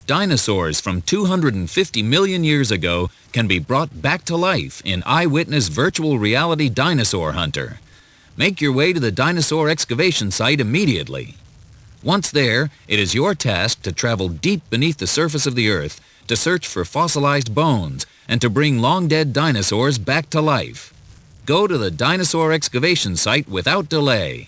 Dinosaurs from 250 million years ago can be brought back to life in Eyewitness Virtual Reality Dinosaur Hunter. Make your way to the dinosaur excavation site immediately. Once there, it is your task to travel deep beneath the surface of the Earth to search for fossilized bones and to bring long-dead dinosaurs back to life. Go to the dinosaur excavation site without delay.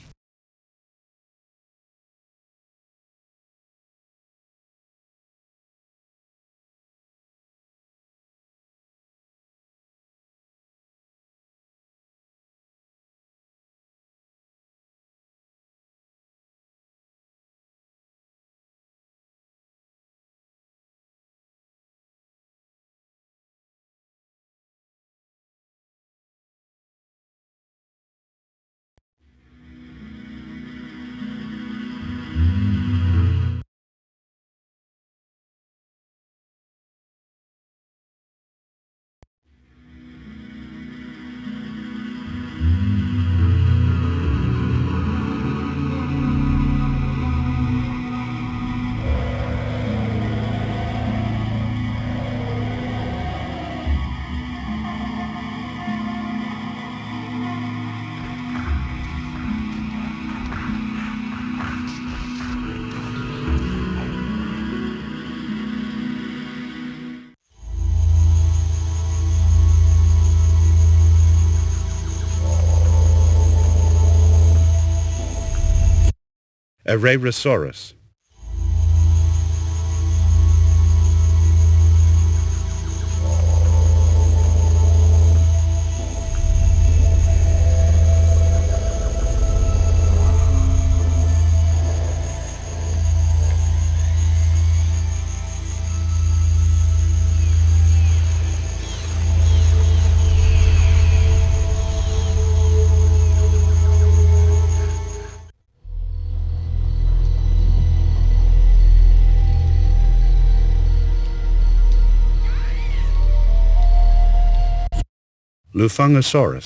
Eyewitness. Untitled.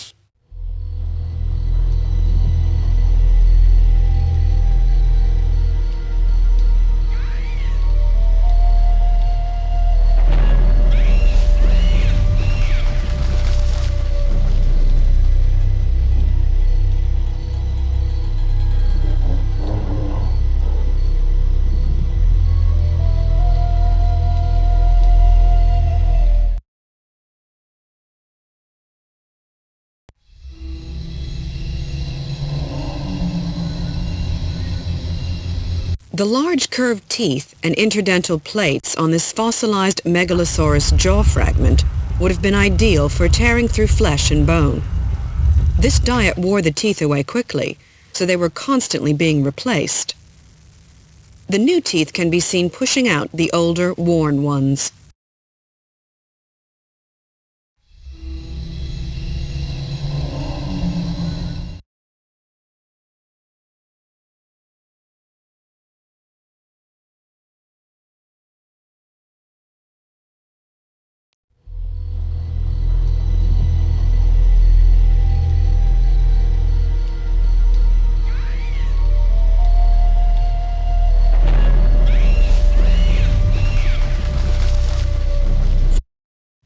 The large curved teeth and interdental plates on this fossilized megalosaurus jaw fragment would have been ideal for tearing through flesh and bone. This diet wore the teeth away quickly, so they were constantly being replaced. The new teeth can be seen pushing out the older, worn ones.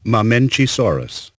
Multimedia.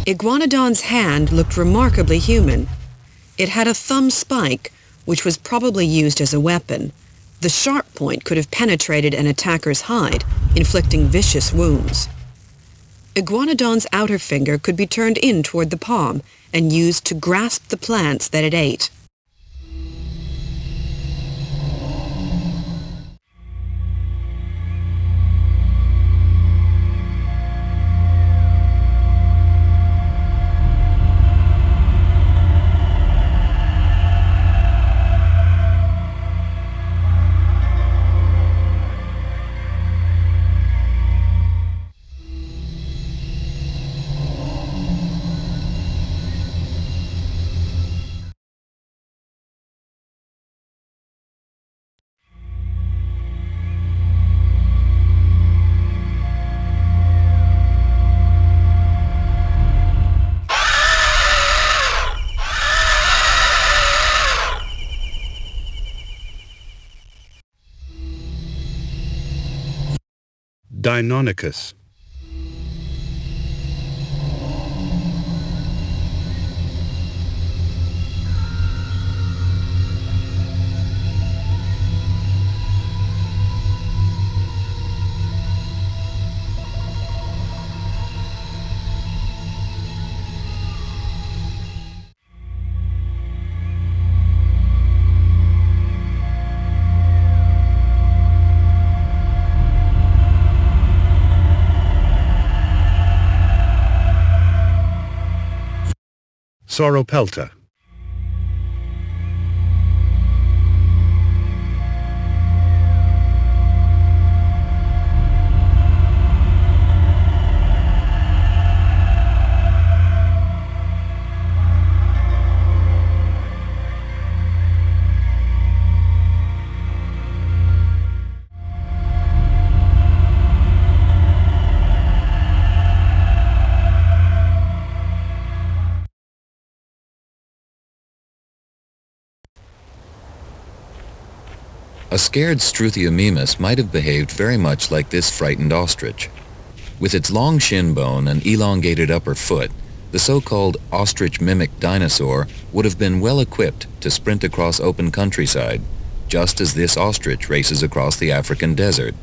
Iguanodon's hand looked remarkably human. It had a thumb spike, which was probably used as a weapon, The sharp point could have penetrated an attacker's hide, inflicting vicious wounds. Iguanodon's outer finger could be turned in toward the palm and used to grasp the plants that it ate. DEINONYCHUS. Sauropelta. A scared Struthiomimus might have behaved very much like this frightened ostrich. With its long shin bone and elongated upper foot, the so-called ostrich-mimic dinosaur would have been well equipped to sprint across open countryside, just as this ostrich races across the African desert.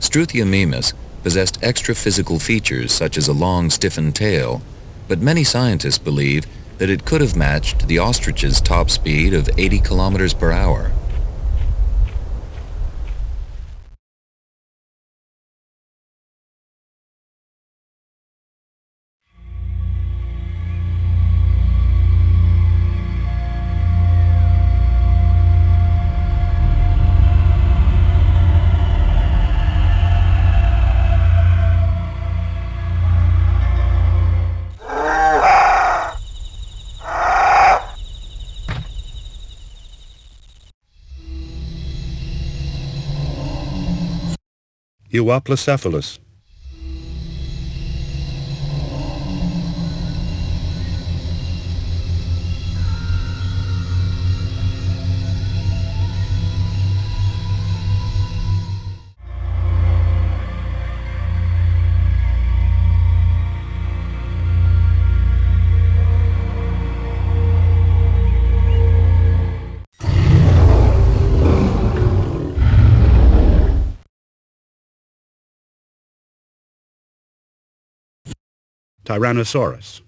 Struthiomimus possessed extra physical features such as a long stiffened tail, but many scientists believe that it could have matched the ostrich's top speed of 80 kilometers per hour. Euoplocephalus. Tyrannosaurus.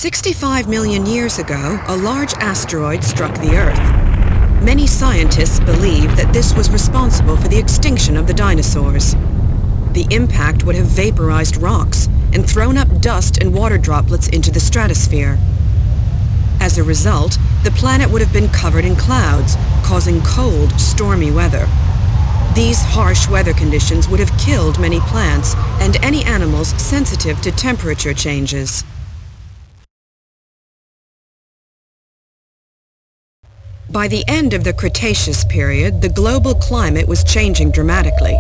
$65 million years ago, a large asteroid struck the Earth. Many scientists believe that this was responsible for the extinction of the dinosaurs. The impact would have vaporized rocks and thrown up dust and water droplets into the stratosphere. As a result, the planet would have been covered in clouds, causing cold, stormy weather. These harsh weather conditions would have killed many plants and any animals sensitive to temperature changes. By the end of the Cretaceous period, the global climate was changing dramatically.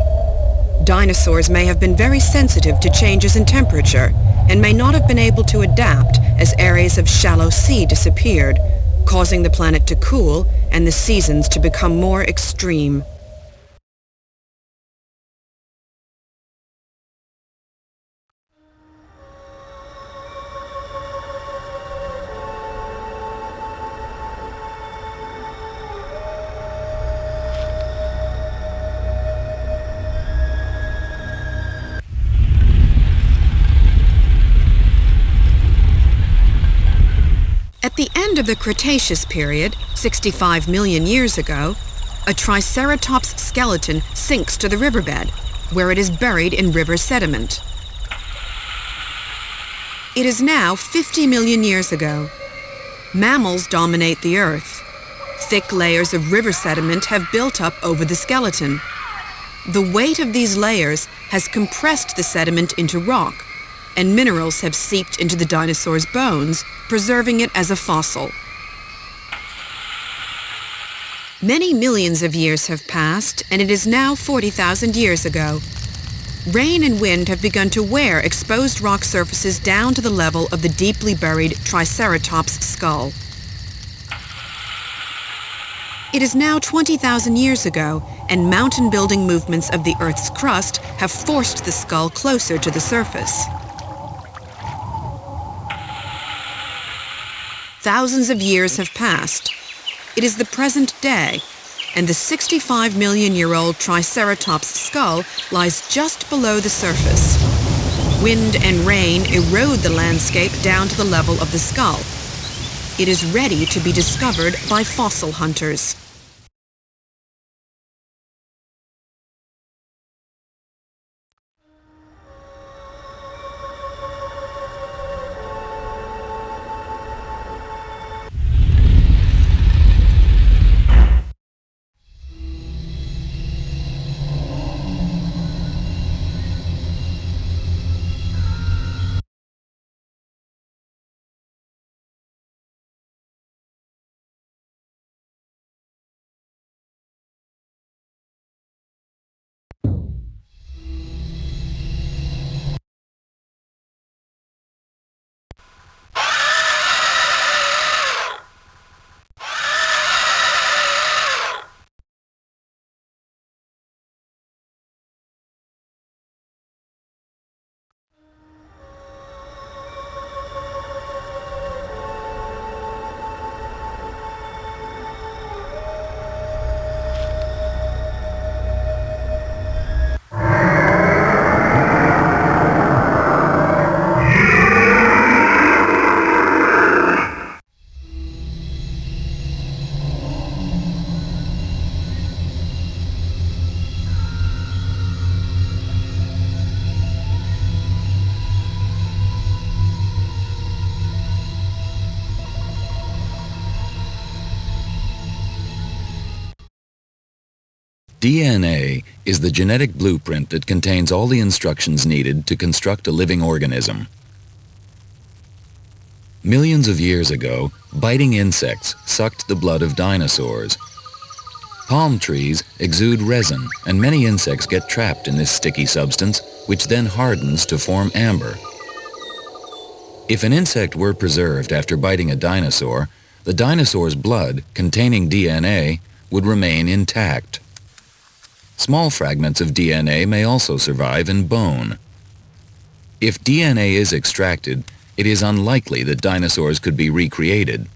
Dinosaurs may have been very sensitive to changes in temperature and may not have been able to adapt as areas of shallow sea disappeared, causing the planet to cool and the seasons to become more extreme. At the end of the Cretaceous period, 65 million years ago, a Triceratops skeleton sinks to the riverbed, where it is buried in river sediment. It is now 50 million years ago. Mammals dominate the Earth. Thick layers of river sediment have built up over the skeleton. The weight of these layers has compressed the sediment into rock, and minerals have seeped into the dinosaur's bones, preserving it as a fossil. Many millions of years have passed, and it is now 40,000 years ago. Rain and wind have begun to wear exposed rock surfaces down to the level of the deeply buried Triceratops skull. It is now 20,000 years ago, and mountain-building movements of the Earth's crust have forced the skull closer to the surface. Thousands of years have passed. It is the present day, and the 65-million-year-old Triceratops skull lies just below the surface. Wind and rain erode the landscape down to the level of the skull. It is ready to be discovered by fossil hunters. DNA is the genetic blueprint that contains all the instructions needed to construct a living organism. Millions of years ago, biting insects sucked the blood of dinosaurs. Palm trees exude resin, and many insects get trapped in this sticky substance, which then hardens to form amber. If an insect were preserved after biting a dinosaur, the dinosaur's blood, containing DNA, would remain intact. Small fragments of DNA may also survive in bone. If DNA is extracted, it is unlikely that dinosaurs could be recreated,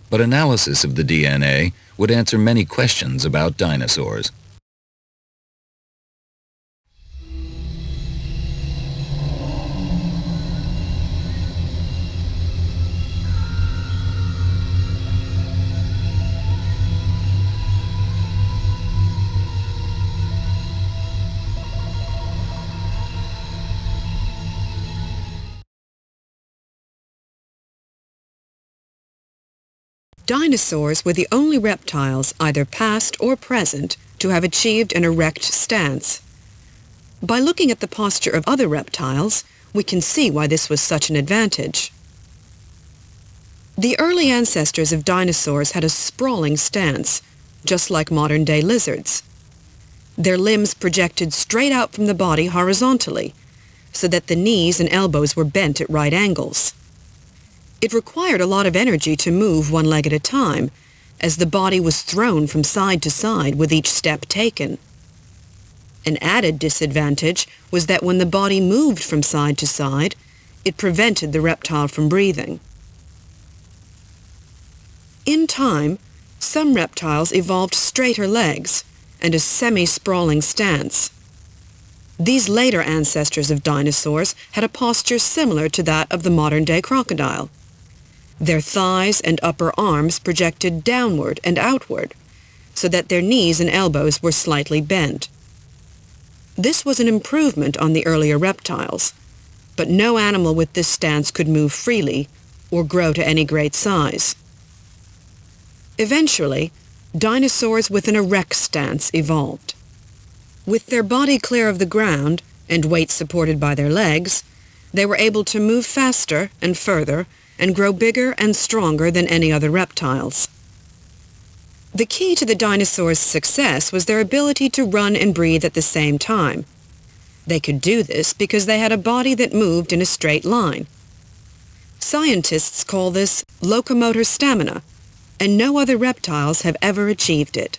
but analysis of the DNA would answer many questions about dinosaurs. Dinosaurs were the only reptiles, either past or present, to have achieved an erect stance. By looking at the posture of other reptiles, we can see why this was such an advantage. The early ancestors of dinosaurs had a sprawling stance, just like modern-day lizards. Their limbs projected straight out from the body horizontally, so that the knees and elbows were bent at right angles. It required a lot of energy to move one leg at a time, as the body was thrown from side to side with each step taken. An added disadvantage was that when the body moved from side to side, it prevented the reptile from breathing. In time, some reptiles evolved straighter legs and a semi-sprawling stance. These later ancestors of dinosaurs had a posture similar to that of the modern-day crocodile. Their thighs and upper arms projected downward and outward, so that their knees and elbows were slightly bent. This was an improvement on the earlier reptiles, but no animal with this stance could move freely or grow to any great size. Eventually, dinosaurs with an erect stance evolved. With their body clear of the ground and weight supported by their legs, they were able to move faster and further and grow bigger and stronger than any other reptiles. The key to the dinosaurs' success was their ability to run and breathe at the same time. They could do this because they had a body that moved in a straight line. Scientists call this locomotor stamina, and no other reptiles have ever achieved it.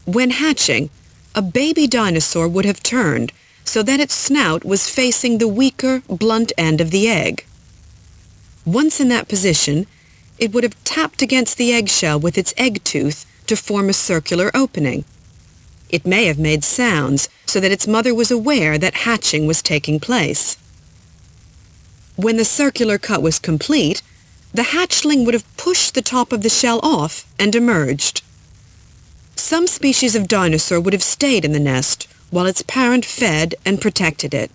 When hatching, a baby dinosaur would have turned so that its snout was facing the weaker, blunt end of the egg. Once in that position, it would have tapped against the eggshell with its egg tooth to form a circular opening. It may have made sounds so that its mother was aware that hatching was taking place. When the circular cut was complete, the hatchling would have pushed the top of the shell off and emerged. Some species of dinosaur would have stayed in the nest while its parent fed and protected it.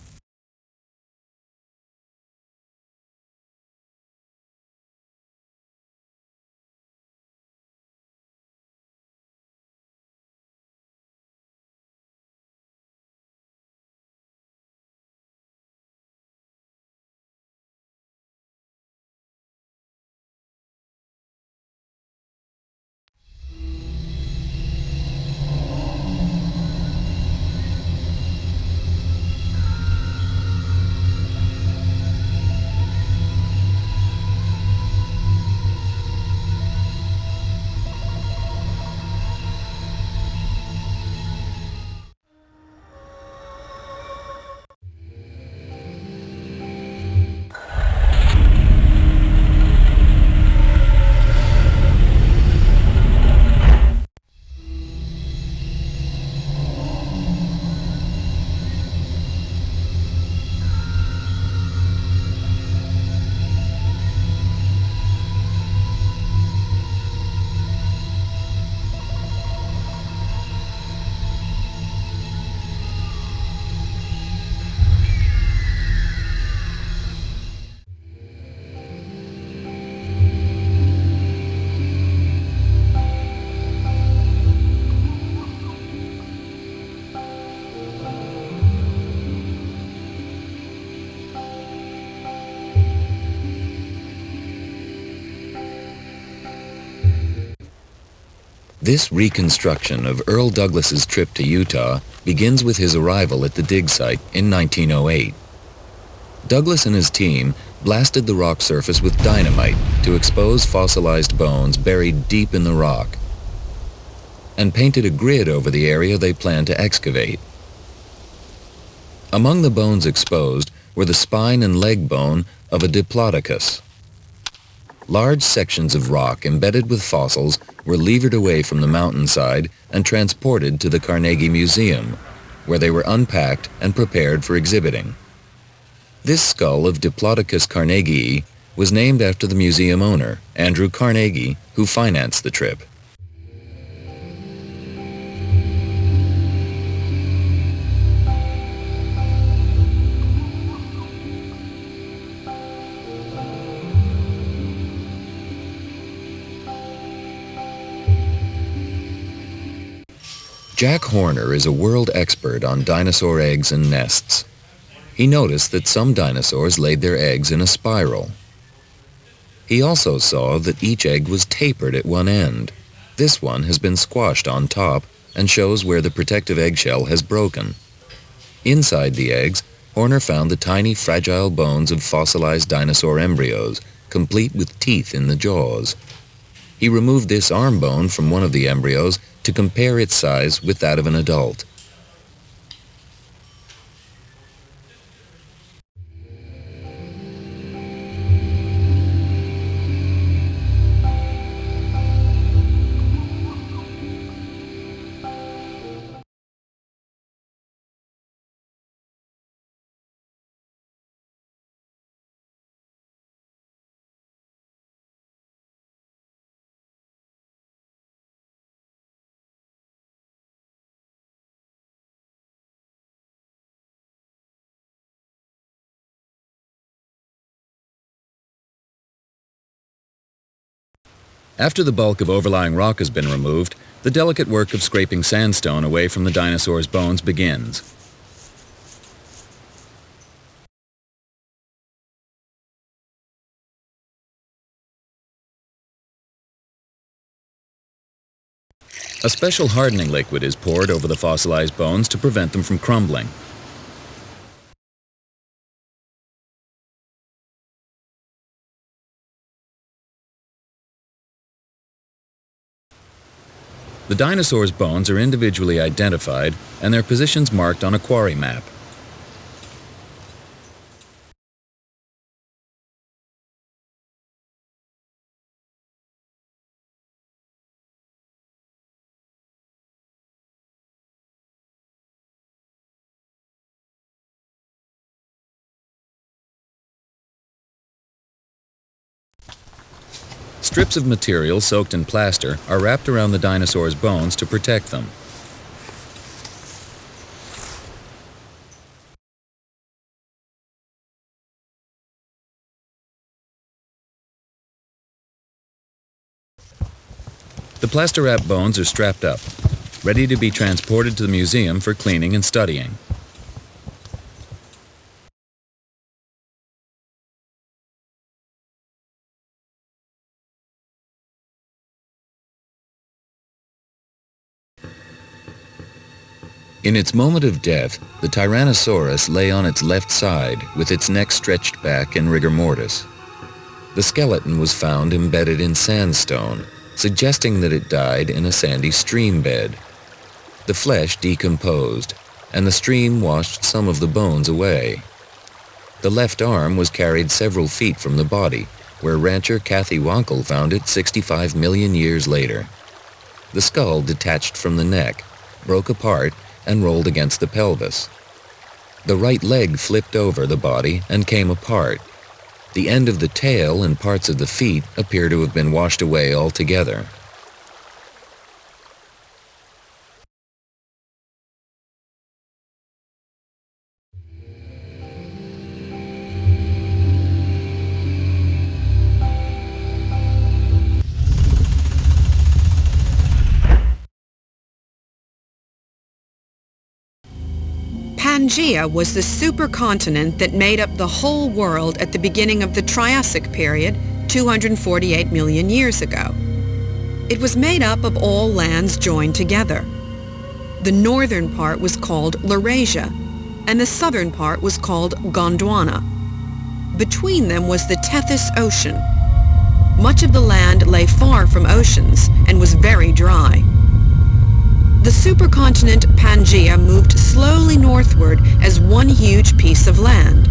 This reconstruction of Earl Douglas's trip to Utah begins with his arrival at the dig site in 1908. Douglas and his team blasted the rock surface with dynamite to expose fossilized bones buried deep in the rock, and painted a grid over the area they planned to excavate. Among the bones exposed were the spine and leg bone of a Diplodocus. Large sections of rock embedded with fossils were levered away from the mountainside and transported to the Carnegie Museum, where they were unpacked and prepared for exhibiting. This skull of Diplodocus carnegii was named after the museum owner, Andrew Carnegie, who financed the trip. Jack Horner is a world expert on dinosaur eggs and nests. He noticed that some dinosaurs laid their eggs in a spiral. He also saw that each egg was tapered at one end. This one has been squashed on top and shows where the protective eggshell has broken. Inside the eggs, Horner found the tiny, fragile bones of fossilized dinosaur embryos, complete with teeth in the jaws. He removed this arm bone from one of the embryos to compare its size with that of an adult. After the bulk of overlying rock has been removed, the delicate work of scraping sandstone away from the dinosaur's bones begins. A special hardening liquid is poured over the fossilized bones to prevent them from crumbling. The dinosaur's bones are individually identified and their positions marked on a quarry map. Strips of material soaked in plaster are wrapped around the dinosaur's bones to protect them. The plaster-wrapped bones are strapped up, ready to be transported to the museum for cleaning and studying. In its moment of death, the Tyrannosaurus lay on its left side with its neck stretched back in rigor mortis. The skeleton was found embedded in sandstone, suggesting that it died in a sandy stream bed. The flesh decomposed, and the stream washed some of the bones away. The left arm was carried several feet from the body, where rancher Kathy Wankel found it 65 million years later. The skull detached from the neck, broke apart, and rolled against the pelvis. The right leg flipped over the body and came apart. The end of the tail and parts of the feet appear to have been washed away altogether. Pangaea was the supercontinent that made up the whole world at the beginning of the Triassic period, 248 million years ago. It was made up of all lands joined together. The northern part was called Laurasia, and the southern part was called Gondwana. Between them was the Tethys Ocean. Much of the land lay far from oceans and was very dry. The supercontinent Pangaea moved slowly northward as one huge piece of land.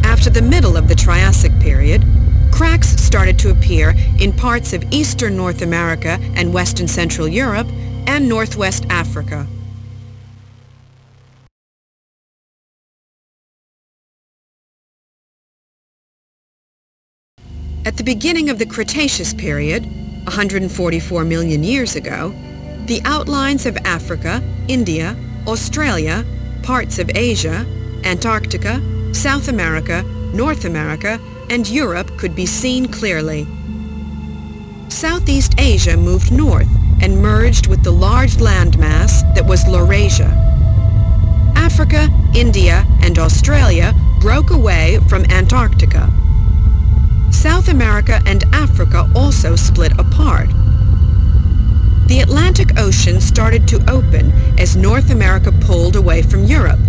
After the middle of the Triassic period, cracks started to appear in parts of eastern North America and western Central Europe and northwest Africa. At the beginning of the Cretaceous period, 144 million years ago, the outlines of Africa, India, Australia, parts of Asia, Antarctica, South America, North America, and Europe could be seen clearly. Southeast Asia moved north and merged with the large landmass that was Laurasia. Africa, India, and Australia broke away from Antarctica. South America and Africa also split apart. The Atlantic Ocean started to open as North America pulled away from Europe,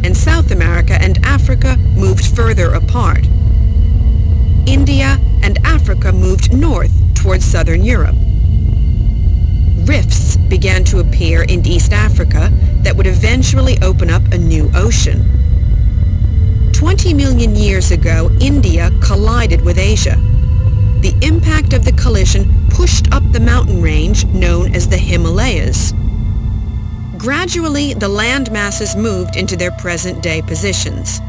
and South America and Africa moved further apart. India and Africa moved north towards southern Europe. Rifts began to appear in East Africa that would eventually open up a new ocean. 20 million years ago, India collided with Asia. The impact of the collision pushed up the mountain range known as the Himalayas. Gradually, the land masses moved into their present-day positions.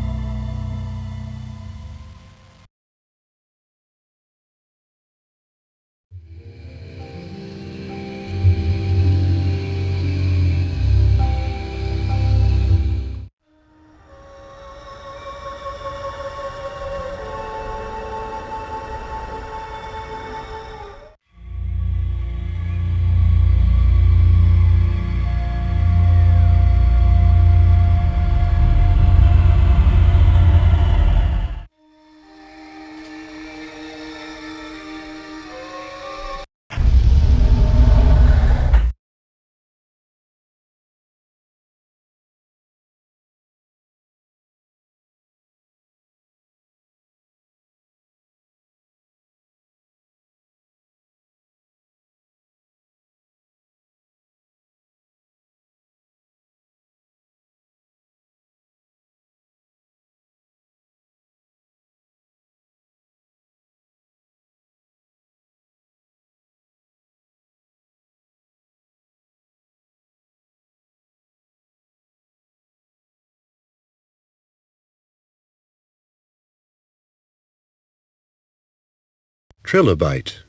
Trilobite.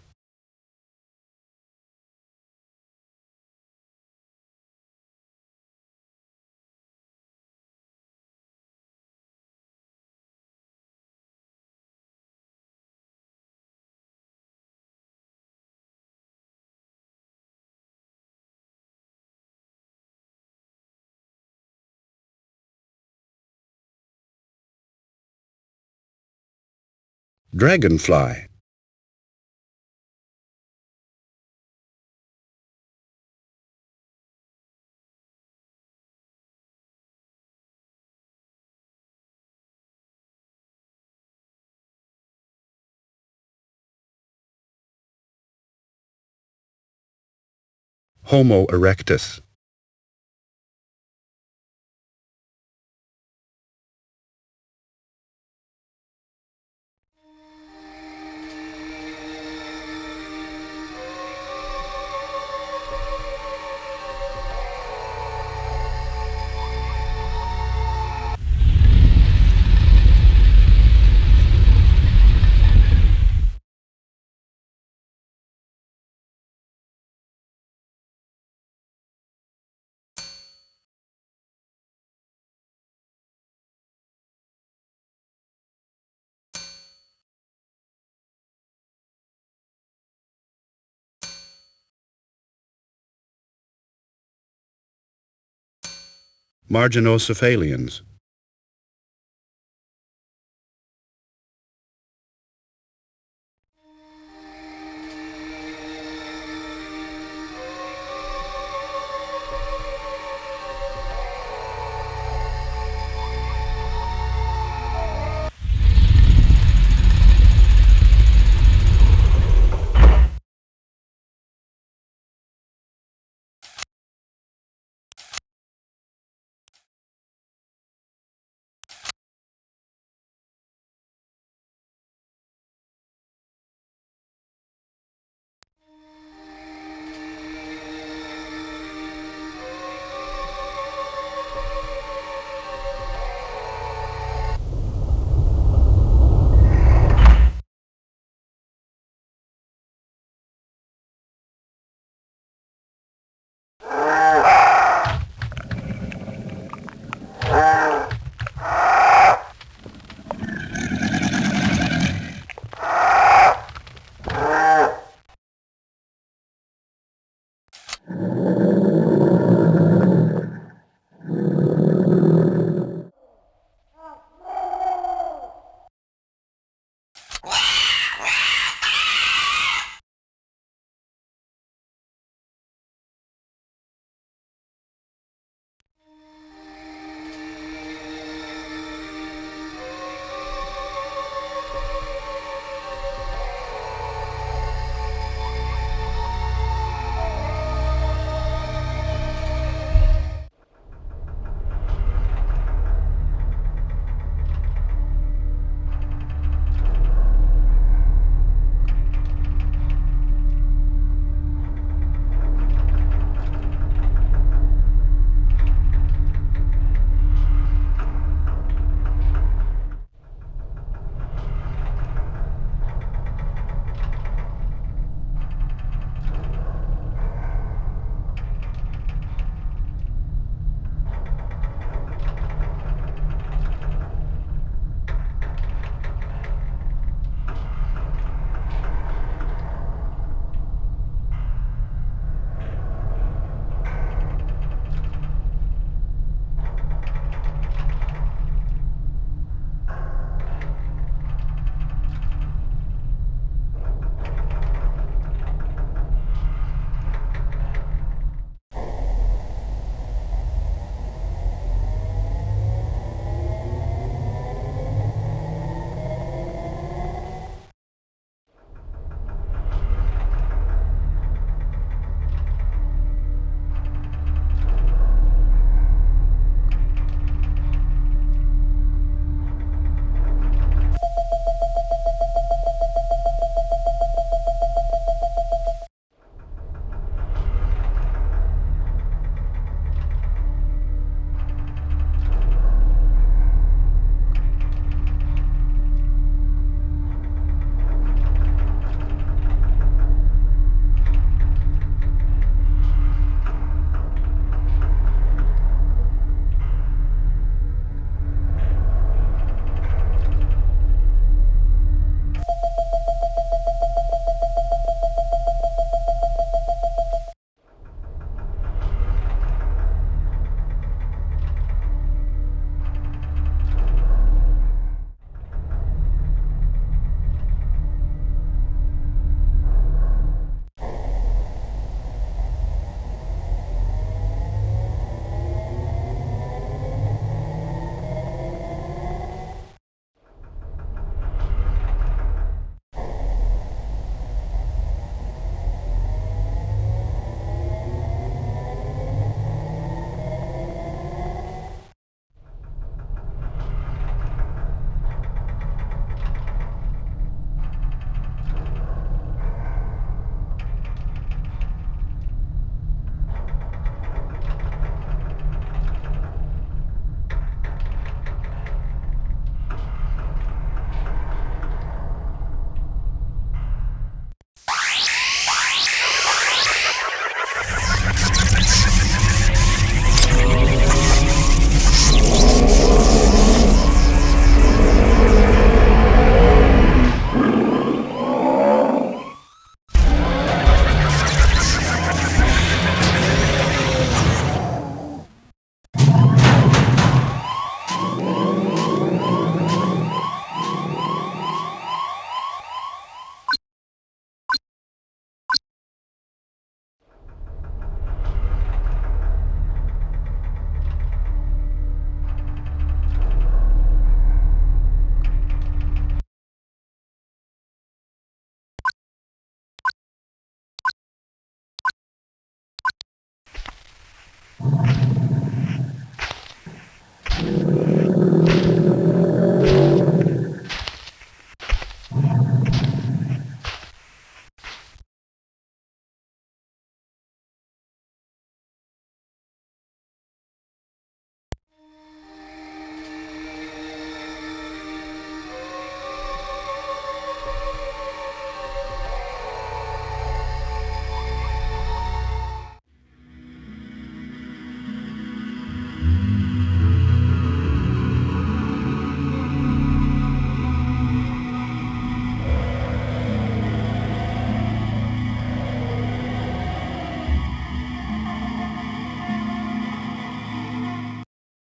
Dragonfly. Homo erectus. Marginocephalians.